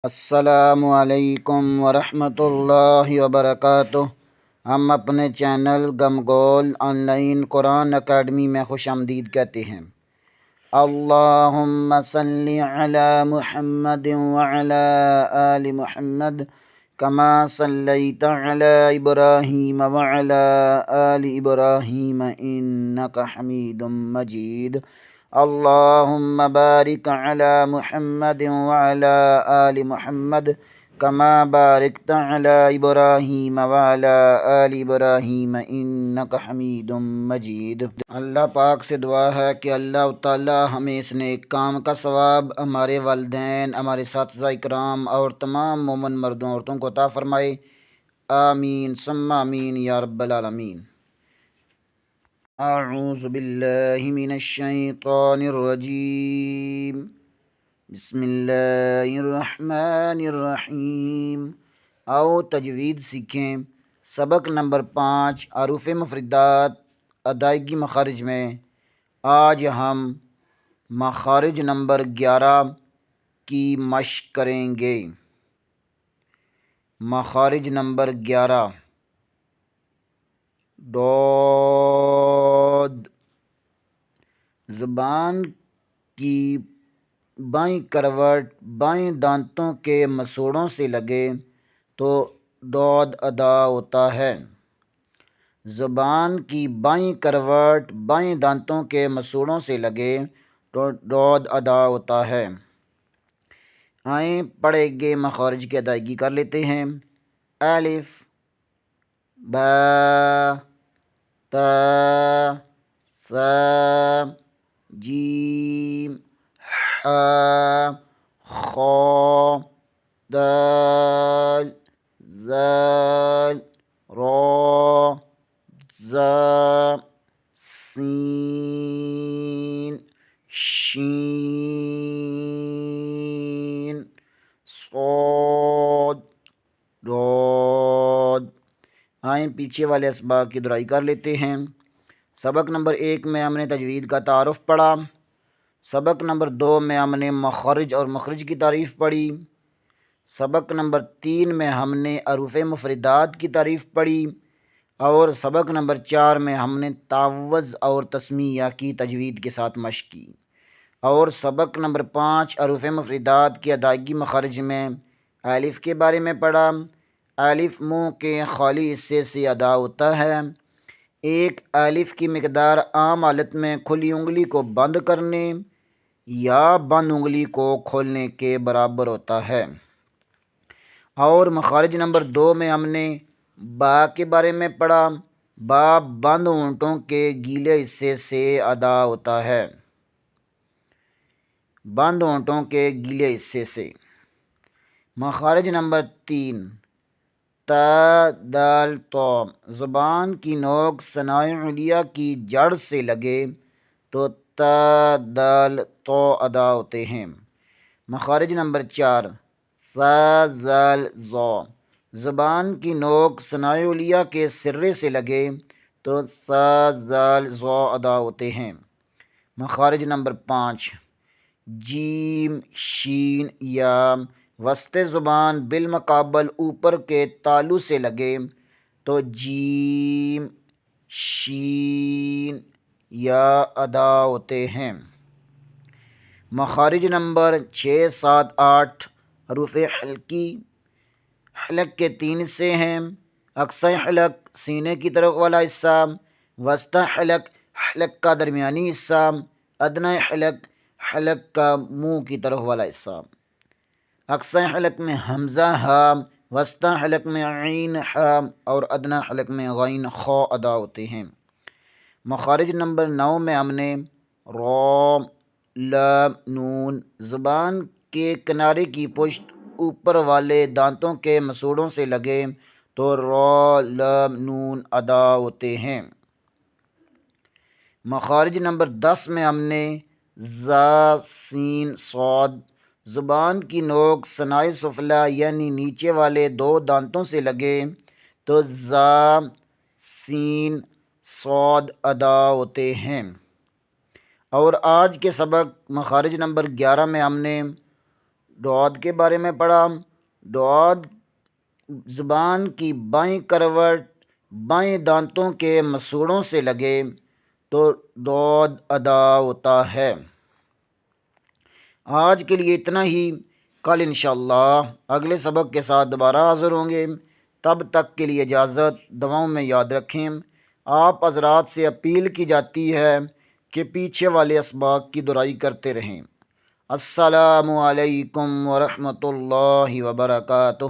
السلام علیکم ورحمۃ اللہ وبرکاتہ۔ ہم اپنے چینل گمگول آن لائن قرآن اکیڈمی میں خوش آمدید کہتے ہیں۔ اللہم صلی علی محمد وعلی آل محمد کما صلیت علی ابراہیم وعلی آل ابراہیم انک حمید مجید۔ اللہم بارک علی محمد وعلی آل محمد کما بارکت علی ابراہیم وعلی آل ابراہیم انک حمید مجید۔ اللہ پاک سے دعا ہے کہ اللہ تعالی ہمیں اس نیک کام کا ثواب ہمارے والدین، ہمارے اساتذہ اکرام اور تمام مومن مردوں عورتوں کو عطا فرمائے، آمین ثم آمین یا رب العالمین۔ اعوذ باللہ من الشیطان الرجیم، بسم اللہ الرحمن الرحیم۔ آؤ تجوید سیکھیں۔ سبق نمبر 5، حروف مفردات ادائیگی مخارج میں آج ہم مخارج نمبر 11 کی مشق کریں گے۔ مخارج نمبر 11، ڈاد۔ زبان کی بائیں کروٹ بائیں دانتوں کے مسوڑوں سے لگے تو ڈاد ادا ہوتا ہے۔ زبان کی بائیں کروٹ بائیں دانتوں کے مسوڑوں سے لگے تو ڈاد ادا ہوتا ہے۔ آئیں پڑھے گے مخارج کی ادائیگی کر لیتے ہیں۔ الف، با، تا، سا، جیم، حا، خا، دال، زال، را، زا، سین، شین، صاد، ڈاد۔ آئیں پیچھے والے اسباق کی دہرائی کر لیتے ہیں۔ سبق نمبر 1 میں ہم نے تجوید کا تعارف پڑھا۔ سبق نمبر 2 میں ہم نے مخرج اور مخرج کی تعریف پڑھی۔ سبق نمبر 3 میں ہم نے حروف مفردات کی تعریف پڑھی، اور سبق نمبر 4 میں ہم نے تعوض اور تسمیہ کی تجوید کے ساتھ مشق کی، اور سبق نمبر 5 حروف مفردات کی ادائیگی مخارج میں الف کے بارے میں پڑھا۔ الف منہ کے خالی حصے سے ادا ہوتا ہے۔ ایک الف کی مقدار عام حالت میں کھلی انگلی کو بند کرنے یا بند انگلی کو کھولنے کے برابر ہوتا ہے۔ اور مخارج نمبر 2 میں ہم نے با کے بارے میں پڑھا۔ با بند ہونٹوں کے گیلے حصے سے ادا ہوتا ہے۔ بند ہونٹوں کے گیلے حصے سے۔ مخارج نمبر 3، تا، دال، تو۔ زبان کی نوک ثنائے علیہ کی جڑ سے لگے تو تا، دال، تو ادا ہوتے ہیں۔ مخارج نمبر 4، سا، زال، زو۔ زبان کی نوک ثنائے علیہ کے سرے سے لگے تو سا، زال، زو ادا ہوتے ہیں۔ مخارج نمبر 5، جیم، شین، یا۔ وسط زبان بالمقابل اوپر کے تالو سے لگے تو جیم، شین، یا ادا ہوتے ہیں۔ مخارج نمبر 6، 7، 8 حروف حلقی۔ حلق کے 3 حصے ہیں: اقصی حلق سینے کی طرف والا حصہ، وسطی حلق حلق کا درمیانی حصہ، ادنی حلق حلق کا منہ کی طرف والا حصہ۔ اقصی حلق میں حمزہ ہا، وسطی حلق میں عین ہا، اور ادنی حلق میں غین خا ادا ہوتے ہیں۔ مخارج نمبر 9 میں ہم نے را، لام، نون۔ زبان کے کنارے کی پشت اوپر والے دانتوں کے مسوڑوں سے لگے تو را، لام، نون ادا ہوتے ہیں۔ مخارج نمبر 10 میں ہم نے زا، سین، صاد۔ زبان کی نوک ثنائے سفلی یعنی نیچے والے 2 دانتوں سے لگے تو زا، سین، صاد ادا ہوتے ہیں۔ اور آج کے سبق مخارج نمبر 11 میں ہم نے دعاد کے بارے میں پڑھا۔ دعاد زبان کی بائیں کروٹ بائیں دانتوں کے مسوڑوں سے لگے تو دعاد ادا ہوتا ہے۔ آج کے لیے اتنا ہی، کل انشاءاللہ اگلے سبق کے ساتھ دوبارہ حاضر ہوں گے۔ تب تک کے لیے اجازت، دعاؤں میں یاد رکھیں۔ آپ حضرات سے اپیل کی جاتی ہے کہ پیچھے والے اسباق کی دہرائی کرتے رہیں۔ السلام علیکم ورحمۃ اللہ وبرکاتہ۔